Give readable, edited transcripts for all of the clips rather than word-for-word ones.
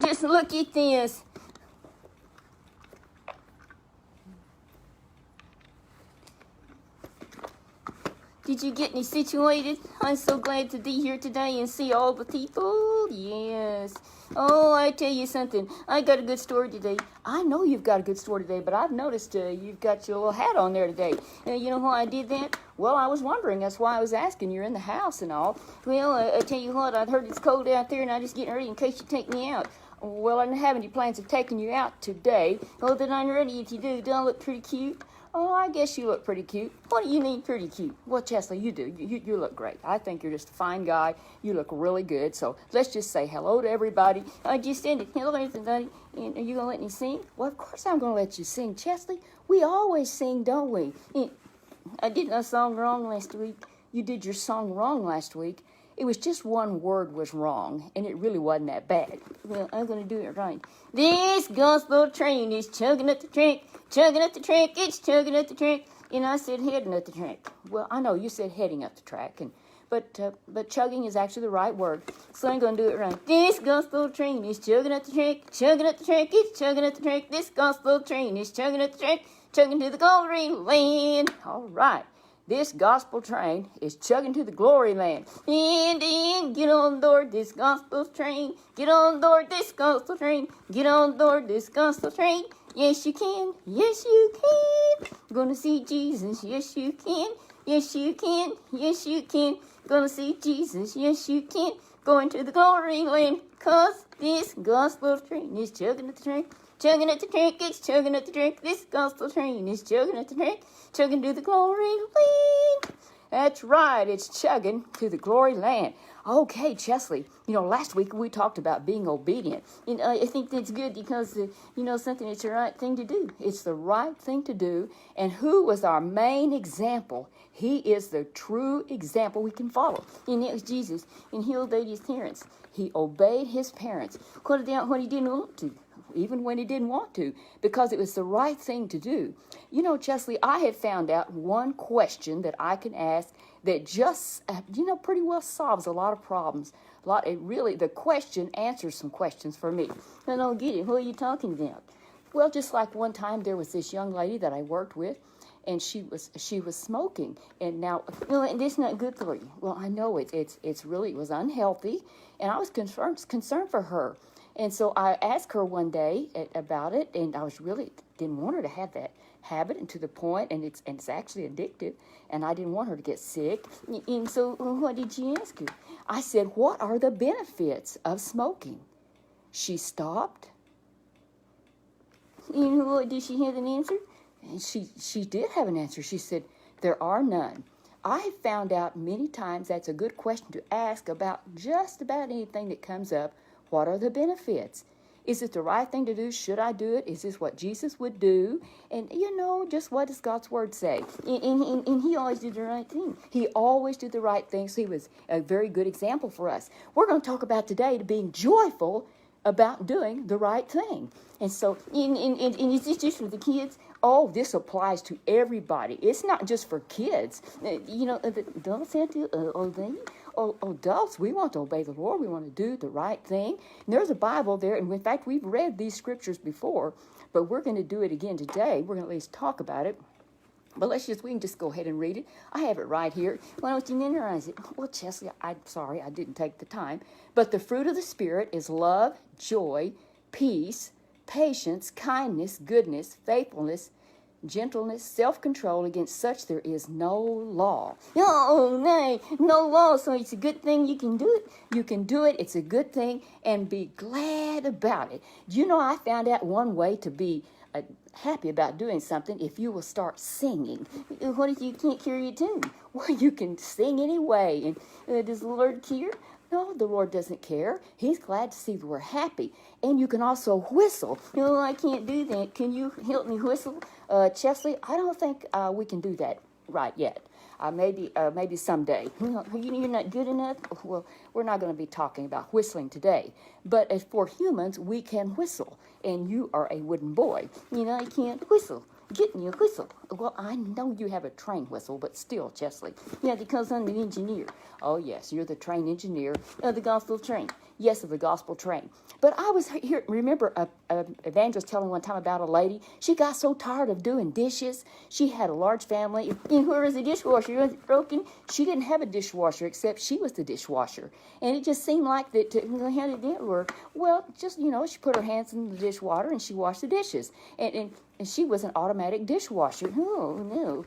just look at this. Did you get me situated? I'm so glad to be here today and see all the people. Yes. Oh, I tell you something. I got a good story today. I know you've got a good story today, but I've noticed you've got your little hat on there today. You know why I did that? Well, I was wondering. That's why I was asking. You're in the house and all. Well, I tell you what, I'd heard it's cold out there, and I'm just getting ready in case you take me out. Well, I don't have any plans of taking you out today. Oh, then I'm ready if you do. Don't I look pretty cute? Oh, I guess you look pretty cute. What do you mean pretty cute? Well, Chesley, you do. You look great. I think you're just a fine guy. You look really good. So let's just say hello to everybody. I just ended. Hello, everybody. And are you going to let me sing? Well, of course I'm going to let you sing, Chesley. We always sing, don't we? And I did my song wrong last week. You did your song wrong last week. It was just one word was wrong, and it really wasn't that bad. Well, I'm going to do it right. This gospel train is chugging up the track, it's chugging up the track. And I said heading up the track. Well, I know you said heading up the track, but chugging is actually the right word. So I'm going to do it right. This gospel train is chugging up the track, it's chugging up the track. This gospel train is chugging up the track, chugging to the glory land. All right. This gospel train is chugging to the glory land. And get on board this gospel train. Get on board this gospel train. Get on board this gospel train. Yes, you can. Yes, you can. Gonna see Jesus. Yes, you can. Yes, you can. Yes, you can. Gonna see Jesus. Yes, you can. Going to the glory land. 'Cause this gospel train is chugging at the train. Chugging at the track, it's chugging at the track. This gospel train is chugging at the track, chugging to the glory land. That's right, it's chugging to the glory land. Okay, Chesley, last week we talked about being obedient. And I think that's good because, something, it's the right thing to do. It's the right thing to do. And who was our main example? He is the true example we can follow. And it was Jesus. And he obeyed his parents. He obeyed his parents. What he didn't want to. Even when he didn't want to, because it was the right thing to do. Chesley, I had found out one question that I can ask that just, pretty well solves a lot of problems. The question answers some questions for me. I don't get it. Who are you talking about? Well, just like one time there was this young lady that I worked with, and she was smoking, and now, and this is not good for you. Well, I know it was unhealthy, and I was concerned for her. And so I asked her one day about it, and I was really didn't want her to have that habit, and to the point, and it's actually addictive, and I didn't want her to get sick. And so what did she ask her? I said, what are the benefits of smoking? She stopped. Did she have an answer? And she did have an answer. She said, there are none. I have found out many times that's a good question to ask about just about anything that comes up. What are the benefits? Is it the right thing to do? Should I do it? Is this what Jesus would do? And, just what does God's word say? And he always did the right thing. He always did the right thing, so he was a very good example for us. We're going to talk about today being joyful about doing the right thing. And so, and is this just for the kids? Oh, this applies to everybody. It's not just for kids. Adults have to obey. Adults, we want to obey the Lord. We want to do the right thing. And there's a Bible there. And in fact, we've read these scriptures before, but we're going to do it again today. We're going to at least talk about it. But we can just go ahead and read it. I have it right here. Why don't you memorize it? Well, Chesley, I'm sorry, I didn't take the time. But the fruit of the Spirit is love, joy, peace, patience, kindness, goodness, faithfulness, gentleness, self-control. Against such there is no law. No law. So it's a good thing you can do it. You can do it. It's a good thing, and be glad about it. I found out one way to be happy about doing something if you will start singing. What if you can't carry your tune? Well, you can sing anyway. And does the Lord care? No, the Lord doesn't care. He's glad to see that we're happy. And you can also whistle. I can't do that. Can you help me whistle? Chesley, I don't think we can do that right yet. Maybe someday. You're not good enough? Well, we're not going to be talking about whistling today. But as for humans, we can whistle. And you are a wooden boy. I can't whistle. Get me a whistle. Well, I know you have a train whistle, but still, Chesley. Yeah, because I'm the engineer. Oh, yes, you're the train engineer of the gospel train. Yes, of the gospel train. But I was here, remember a evangelist telling one time about a lady. She got so tired of doing dishes. She had a large family. And where is the dishwasher? Was it broken? She didn't have a dishwasher except she was the dishwasher. And it just seemed like that, how did that work? Well, just, she put her hands in the dishwater and she washed the dishes. And she was an automatic dishwasher. Oh, no.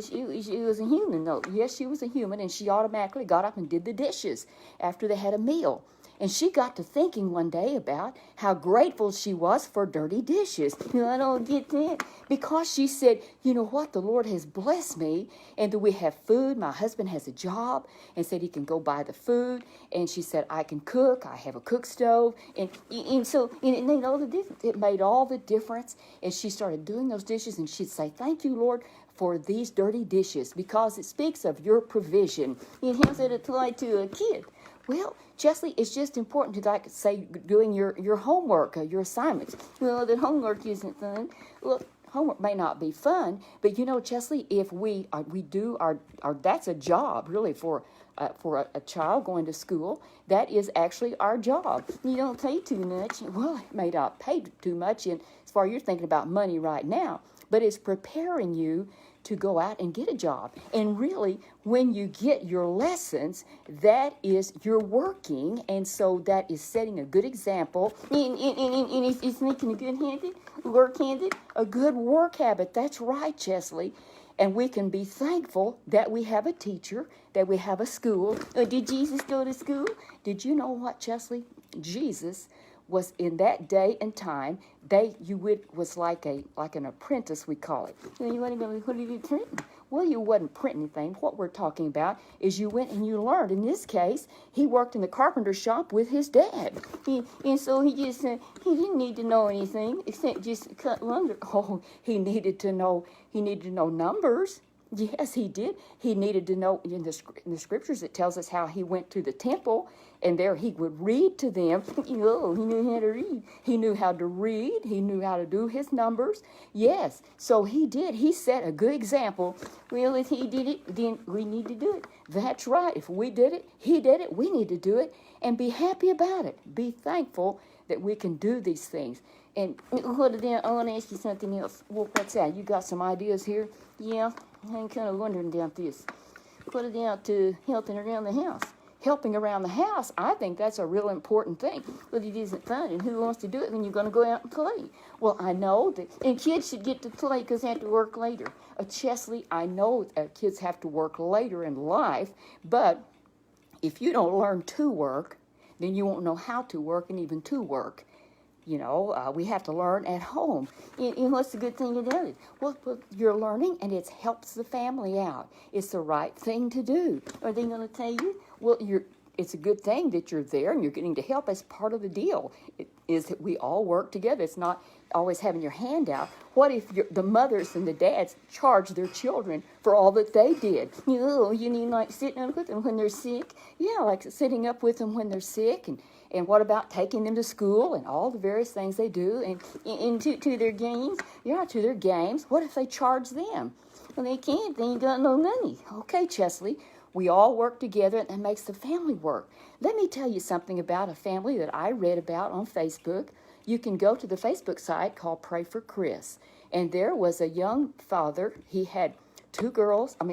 She was a human, though. Yes, she was a human, and she automatically got up and did the dishes after they had a meal. And she got to thinking one day about how grateful she was for dirty dishes. I don't get that. Because she said, you know what, the Lord has blessed me, and that we have food. My husband has a job, and said he can go buy the food. And she said, I can cook. I have a cook stove. And so it made all the difference. It made all the difference. And she started doing those dishes, and she'd say, thank you, Lord, for these dirty dishes, because it speaks of your provision. And how's it apply to a kid? Well, Chesley, it's just important to, like, say, doing your homework, your assignments. Well, the homework isn't fun. Well, homework may not be fun, but Chesley, if we do our that's a job really for a child going to school. That is actually our job. You don't pay too much. Well, it may not pay too much as far as you're thinking about money right now, but it's preparing you to go out and get a job. And really, when you get your lessons, that is you're working, and so that is setting a good example. And it's making a good a good work habit. That's right, Chesley. And we can be thankful that we have a teacher, that we have a school. Did Jesus go to school? Did you know what, Chesley? Jesus was in that day and time, was like an apprentice, we call it. What did you print? Well, you wasn't printing anything. What we're talking about is you went and you learned. In this case, he worked in the carpenter shop with his dad. And so he didn't need to know anything except just cut lumber. Oh, he needed to know numbers. Yes, he did. He needed to know, in the scriptures, it tells us how he went to the temple, and there he would read to them. He knew how to read. He knew how to read. He knew how to do his numbers. Yes, so he did. He set a good example. Well, if he did it, then we need to do it. That's right. If we did it, he did it, we need to do it, and be happy about it. Be thankful that we can do these things. And I want to ask you something else. Well, what's that? You got some ideas here? Yeah, I'm kind of wondering about this. What about helping around the house? Helping around the house, I think that's a real important thing. But it isn't fun, and who wants to do it when you're going to go out and play? Well, I know that, and kids should get to play because they have to work later. Chesley, I know kids have to work later in life, but if you don't learn to work, then you won't know how to work and even to work. We have to learn at home. And what's the good thing about it? Well, you're learning, and it helps the family out. It's the right thing to do. Are they going to tell you? Well, it's a good thing that you're there and you're getting to help as part of the deal. It is that we all work together. It's not always having your hand out. What if the mothers and the dads charge their children for all that they did? You mean like sitting up with them when they're sick? Yeah, like sitting up with them when they're sick. And what about taking them to school and all the various things they do and to their games? Yeah, to their games. What if they charge them? Well, they can't. They ain't got no money. Okay, Chesley, we all work together, and that makes the family work. Let me tell you something about a family that I read about on Facebook. You can go to the Facebook site called Pray for Chris. And there was a young father. He had he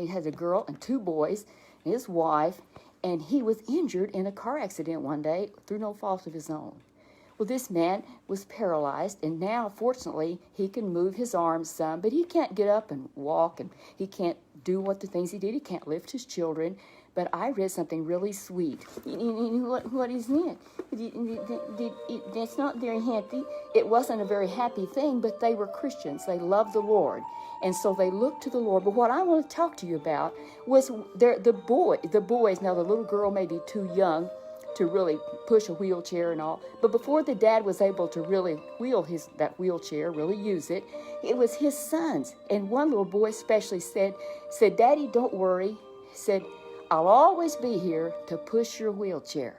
had a girl and two boys, and his wife. And he was injured in a car accident one day through no fault of his own. Well, this man was paralyzed, and now, fortunately, he can move his arms some, but he can't get up and walk, and he can't do the things he did. He can't lift his children. But I read something really sweet. What is that? That's not very happy. It wasn't a very happy thing, but they were Christians. They loved the Lord. And so they looked to the Lord. But what I want to talk to you about was the boys. Now, the little girl may be too young to really push a wheelchair and all. But before the dad was able to really wheel that wheelchair, really use it, it was his sons. And one little boy especially said, Daddy, don't worry. Said, I'll always be here to push your wheelchair.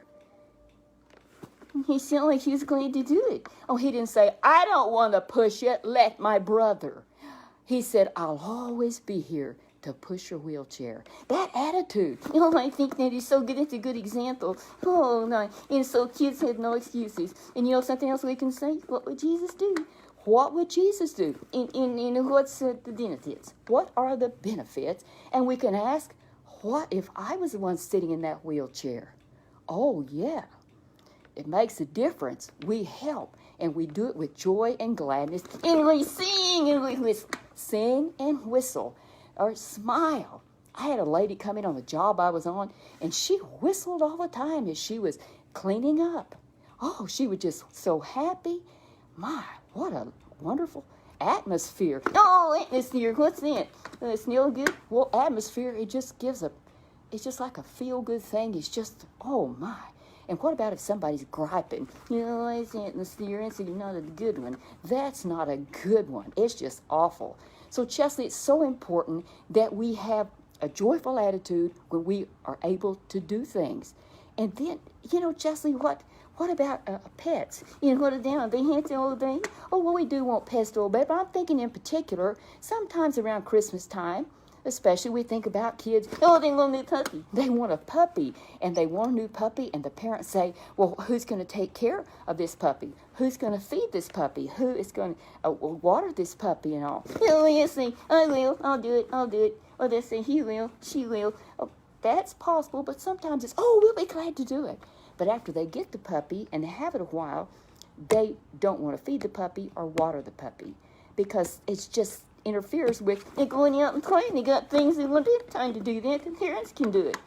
He sounded like he was glad to do it. Oh, he didn't say, I don't want to push it, let my brother. He said, I'll always be here to push your wheelchair. That attitude. Oh, I think that is so good. It's a good example. Oh, no. And so kids have no excuses. And you know something else we can say? What would Jesus do? What would Jesus do? In what's the benefits? What are the benefits? And we can ask, what if I was the one sitting in that wheelchair? Oh, yeah. It makes a difference. We help, and we do it with joy and gladness. And we sing, and we whistle. Sing and whistle, or smile. I had a lady come in on the job I was on, and she whistled all the time as she was cleaning up. Oh, she was just so happy. My, what a wonderful atmosphere. Oh, atmosphere, what's that? Smell good? Well, atmosphere, it just gives it's just like a feel-good thing. It's just, oh, my. And what about if somebody's griping? You know, it's atmosphere, it's not a good one. That's not a good one. It's just awful. So, Chesley, it's so important that we have a joyful attitude when we are able to do things. And then, you know, Chesley, what about pets? You know, what are they? They have to obey? Oh, well, we do want pets to obey, but I'm thinking in particular, sometimes around Christmas time, especially we think about kids, oh, they want a new puppy. They want a puppy, and they want a new puppy, and the parents say, well, who's going to take care of this puppy? Who's going to feed this puppy? Who is going to water this puppy and all? Oh, yes, I will. I'll do it. Or they say, he will, she will. Oh, that's possible, but sometimes it's, oh, we'll be glad to do it. But after they get the puppy and they have it a while, they don't want to feed the puppy or water the puppy because it's just interferes with going out and playing. They got things they want to do, time to do that. The parents can do it.